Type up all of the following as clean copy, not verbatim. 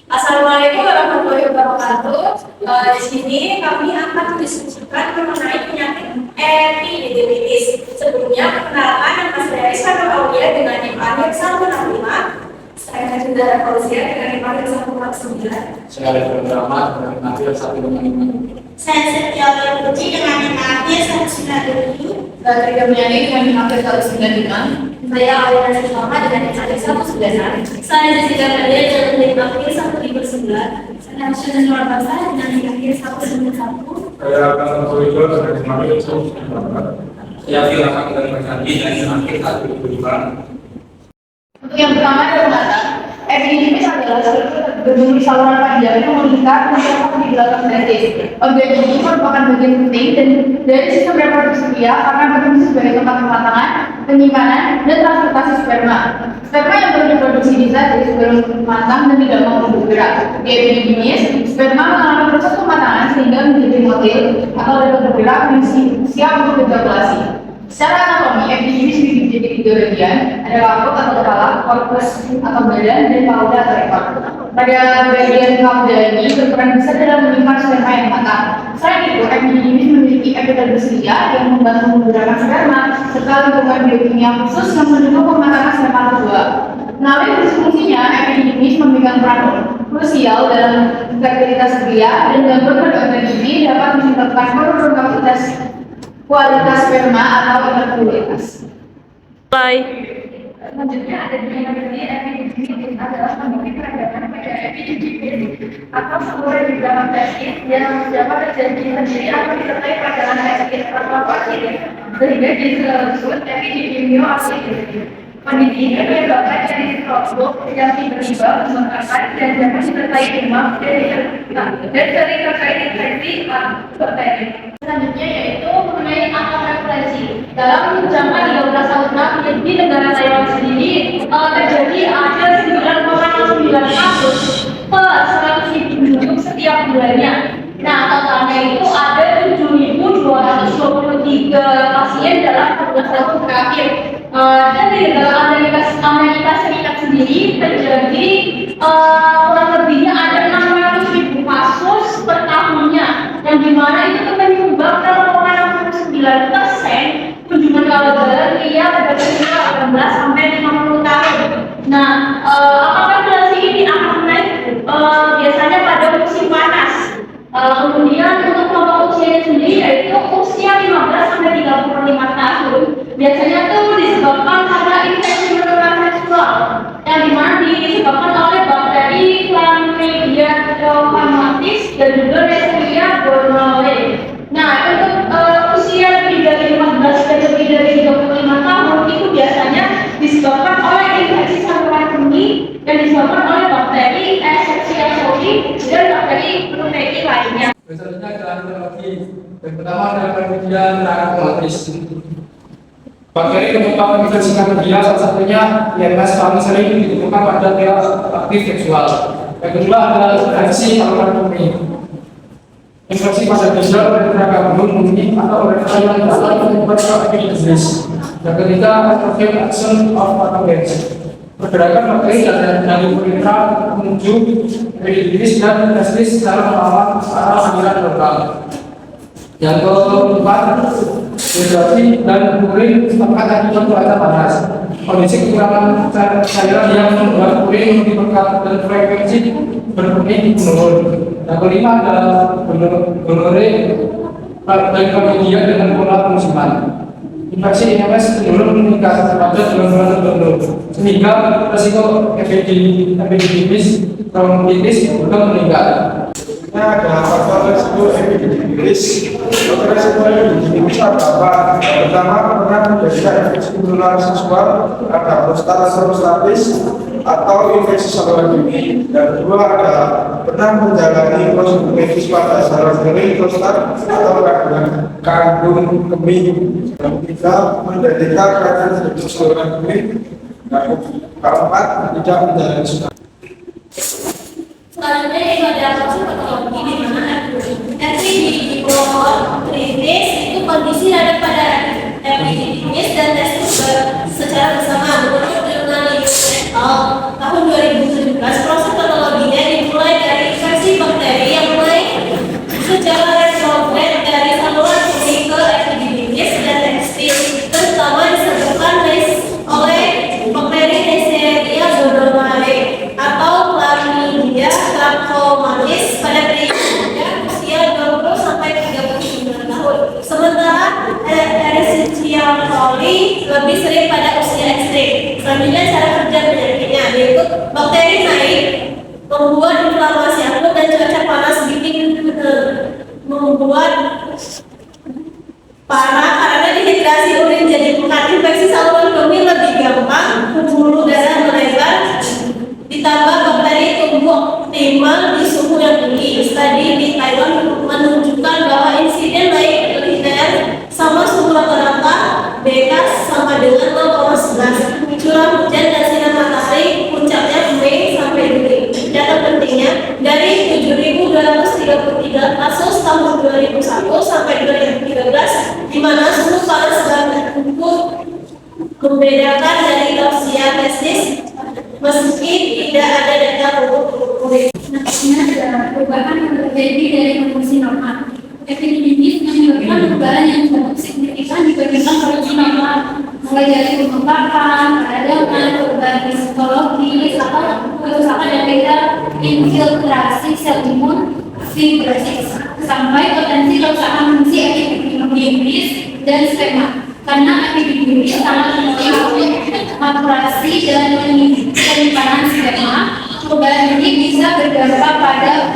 Assalamualaikum warahmatullahi wabarakatuh. Di sini kami akan mendiskusikan mengenai penyakit epididimis. Sebelumnya, perkenalkan nama saya Rizwan Aulia dengan NIM akhir 165. Saya Najunda Fauzia dengan NIM akhir 149. Saya Ridwan Rahmat dengan NIM akhir 155. Saya Setiawati Puji dengan NIM akhir 197. Saya Trida Mulyani dengan NIM akhir 195. Saya Alina Sulama dengan NIM akhir 196. Saya Jessica Nadia dengan NIM akhir 159. Saya Syazan Nur Basa dengan NIM akhir 191. Saya akan mencoba dengan NIM akhir 194. Saya Firman dengan Berkandi dengan NIM akhir 175. Untuk yang pertama adalah pengantar. Epididimis adalah berbagai saluran panjang yang mengikat masyarakat di belakang dada. Organ ini merupakan bagian penting dari sistem reproduksi pria karena berfungsi sebagai tempat pematangan, penyimpanan, dan transportasi sperma. Sperma yang perlu diproduksi di zat sebelum matang dan tidak mampu bergerak. Di epididimis, sperma mengalami proses pematangan sehingga menjadi motil atau dapat bergerak dan siap untuk ejakulasi. Secara anatomi, epididimis dibagi menjadi 3 bagian, ada kaput atau kepala, korpus atau badan, dan pauda atau ekor. Pada bagian pauda ini berperan besar dalam menyimpan sperma yang matang. Selain itu, epididimis memiliki epitel selia yang membantu menggerakkan sperma, serta lingkungan biokimia khusus yang mendukung pematangan spermatozoa. Melalui fungsinya, epididimis memegang peran krusial dalam fertilitas pria dan gangguan pada organ ini dapat menyebabkan penurunan kualitas sperma atau infertilitas. Selanjutnya ada di epididimis adalah kondisi peradaban pada epididimis atau saluran di belakang testis yang dapat terjadi sendiri atau disertai padanan testis atau pasitis sehingga disebut epididimioasitis. Kondisi ini menyebabkan dari struktur yang tiba-tiba membengkak dan dapat disertai demam dan sering terkait infeksi bakteri. Selanjutnya yaitu mengenai angka prevalensi. Dalam jangka 13 tahun terakhir di negara Taiwan sendiri terjadi ada 9,9 kasus per 100.000 penduduk setiap bulannya. Nah, totalnya itu ada 7.223 pasien dalam 14 tahun terakhir. Dan di negara Amerika Serikat sendiri terjadi kurang lebihnya ada 600.000 kasus per tahunnya, yang dimana itu menyumbang 0,69% kunjungan ke negara pria pada usia 18 sampai 50 tahun. Nah, apakah populasi ini akan naik biasanya pada musim panas. Kemudian untuk kelompok usianya sendiri yaitu usia 15 sampai 35 tahun. Biasanya itu disebabkan karena infeksi saluran seksual yang dimana disebabkan oleh bakteri Chlamydia trachomatis dan juga Neisseria gonorrhoeae. Nah, untuk usia lebih dari 15 dan lebih dari 35 tahun itu biasanya disebabkan oleh infeksi saluran kemih dan disebabkan oleh bakteri Escherichia coli dan bakteri Pneumococci lainnya. Selanjutnya adalah etiologi. Yang pertama adalah Chlamydia trachomatis. Bakteri penyebab infeksi Chlamydia salah satunya IMS paling sering ditemukan pada pria aktif seksual. Yang kedua adalah infeksi saluran kemih. Infeksi pada ginjal oleh gabungan kemih atau oleh cairan dasar menyebabkan epididimis. Yang ketiga, atrophic action of pathogens. Pergerakan bakteri dari uretra menuju epididimis dan testis secara melawan arah aliran lokal. Yang keempat, dehidrasi dan urin disebabkan akibat cuaca panas. Kondisi kekurangan cairan yang membuat urin lebih pekat dan frekuensi berkemih menurun. Yang kelima adalah gonorrhea dan Chlamydia dengan pola musiman. Infeksi IMS cenderung meningkat pada bulan-bulan tertentu, sehingga resiko epididimis bronkitis juga meningkat. Ada faktor resiko epididimis. Faktor resiko epididimis ada apa? Pertama, pernah menderita infeksi saluran seksual, ada prostatatis atau infeksi saluran kemih. Yang kedua ada pernah menjalani prosedur medis pada saluran kemih, prostat atau kandung kemih. Yang ketiga, menderita kelainan struktur saluran kemih. Yang keempat, tidak menjalani sunat. Selanjutnya itu ada proses patologi di mana epididymitis itu kondisi daripada epididymis dan testis secara bersama. Menurut jurnal tahun 2017 proses patologinya dimulai membuat inflamasi akut dan cuaca panas bikin membuat parah karena dehidrasi urin jadi pekat. Infeksi saluran kemih lebih gampang, pembuluh darah melebar, ditambah bakteri tumbuh optimal di suhu yang tinggi. Studi di Taiwan menunjukkan bahwa insiden naik liter sama suhu rata-rata BK sama dengan 0,11. Curah hujan dan sinar matahari puncaknya Mei sampai Juli. Data pentingnya dari 7.233 kasus tahun 2001 sampai 2013, di mana suhu panas dan cukup membedakan dari Gaussian testis meski tidak ada data kulit. Nextnya adalah perubahan yang terjadi dari kondisi normal. Epidemiologis menyebabkan perubahan yang cukup signifikan dibandingkan kondisi normal, mulai dari pembengkakan, peradangan, perubahan psikologis, atau kerusakan yang beda, infiltrasi sel imun, fibrosis, sampai potensi kerusakan fungsi epidemiologis dan sperma. Karena epidemiologis sangat mengaruhi maturasi dan penyimpanan sperma, perubahan ini bisa berdampak pada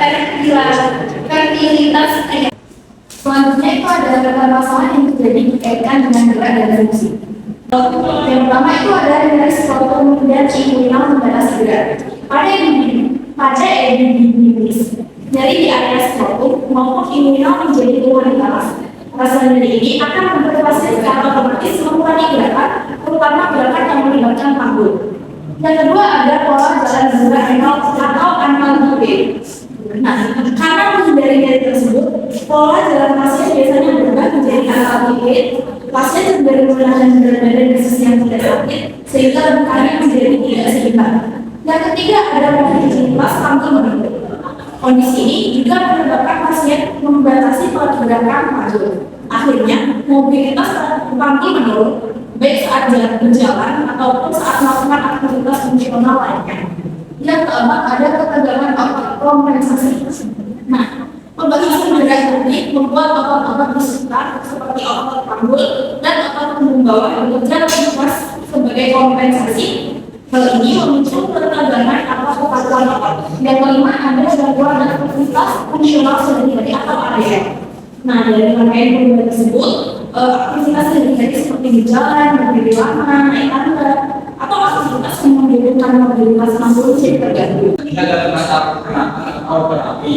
fertilitas ayam. Selanjutnya itu adalah permasalahan yang terjadi dikaitkan dengan gerak dan fungsi. Yang pertama itu adalah dari suatu dan imunal membatasi gerak. Pada epidemiologis, nyeri di area skrotum maupun imunal menjadi imunitas. Rasa nyeri ini akan membuat pasien secara otomatis mengurangi gerakan, terutama gerakan yang melibatkan panggul. Yang kedua ada pola jalan gerak renal atau analgetik. Nah, karena menghindari nyeri tersebut, pola jalan pasien biasanya berubah menjadi analgetik. Pasien cenderung menahan berat badan di sisi yang tidak sakit, sehingga lukanya menjadi tidak seimbang. Yang ketiga ada mobilitas panggul menurun. Kondisi ini juga menyebabkan pasien membatasi pergerakan panggul. Akhirnya, mobilitas panggul menurun, baik saat berjalan ataupun saat melakukan aktivitas fungsional lainnya. Yang keempat ada ketegangan otot kompensasi. Nah, pembahasan gerak ini membuat otot-otot disekat seperti otot panggul dan otot punggung bawah bekerja lebih keras sebagai kompensasi. Hal ini memicu ketegangan atau kepatuhan otot. Yang kelima ada gangguan aktivitas fungsional sehari-hari atau ADF. Nah, dari rangkaian perubahan tersebut, aktivitas sehari-hari seperti berjalan, berdiri lama, naik tangga, atau aktivitas yang membutuhkan mobilitas panggul jadi terganggu. Ini adalah masalah penanganan atau terapi.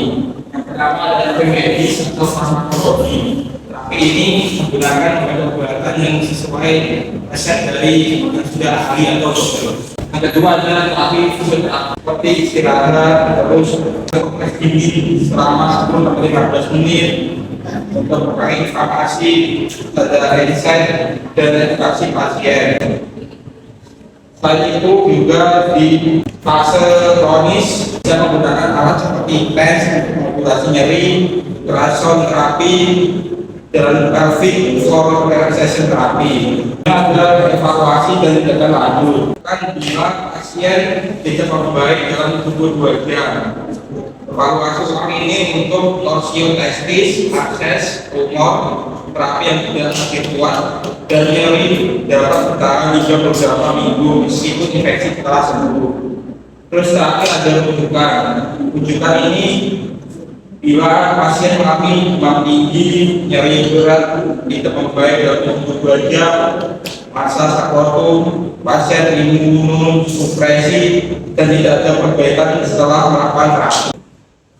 Yang pertama adalah medis atau farmakologi. Terapi ini menggunakan obat-obatan yang sesuai resep dari yang sudah ahli atau dokter. Yang kedua adalah terapi fisioterapi seperti istirahat, terus kompres dingin selama 10-15 menit untuk mengurangi inflamasi, ada insight dan edukasi pasien. Selain itu juga di fase kronis bisa menggunakan alat seperti TENS, modulasi nyeri, ultrasound terapi, dan pelvic floor relaxation terapi. Ini adalah evaluasi dan tindakan lanjut. Kan bila pasien tidak membaik dalam 22 jam. Evaluasi seperti ini untuk torsio testis, akses, tumor, terapi yang tidak sakit kuat, dan nyeri dapat bertahan hingga beberapa minggu meskipun infeksi telah sembuh. Terus terakhir ada rujukan. Rujukan ini bila pasien mengalami demam tinggi, nyeri berat, tidak membaik dalam 22 jam, masa sakrotum, pasien imunosupresi, dan tidak ada perbaikan setelah melakukan terapi.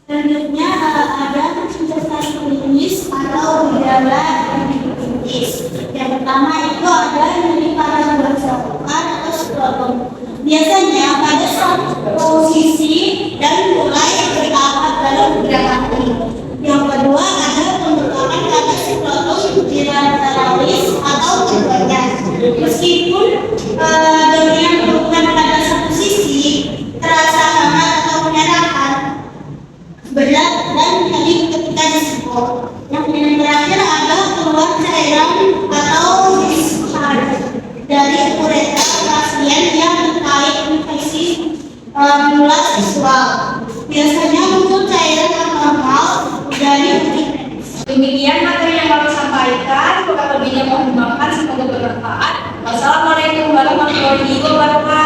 Selanjutnya ada penjelasan klinis atau gejala epidemiologis. Yang pertama itu ada nyeri pada bersakukan atau skrotum. Biasanya pada satu posisi dan mulai bertahap dalam gerakan ini. Yang kedua ada pembekakan pada skrotum bilateralis atau keduanya. Meskipun dengan bukan pada satu sisi terasa hangat atau menyerahkan, berat dan nyeri ketika disentuh. Yang terakhir adalah keluar cairan atau discharge dari uretra pasien yang terkait infeksi menular seksual. Biasanya muncul cairan abnormal dari urin. Demikian materi yang kami sampaikan. Kurang lebihnya mohon dimaafkan, semoga bermanfaat. Wassalamualaikum warahmatullahi wabarakatuh.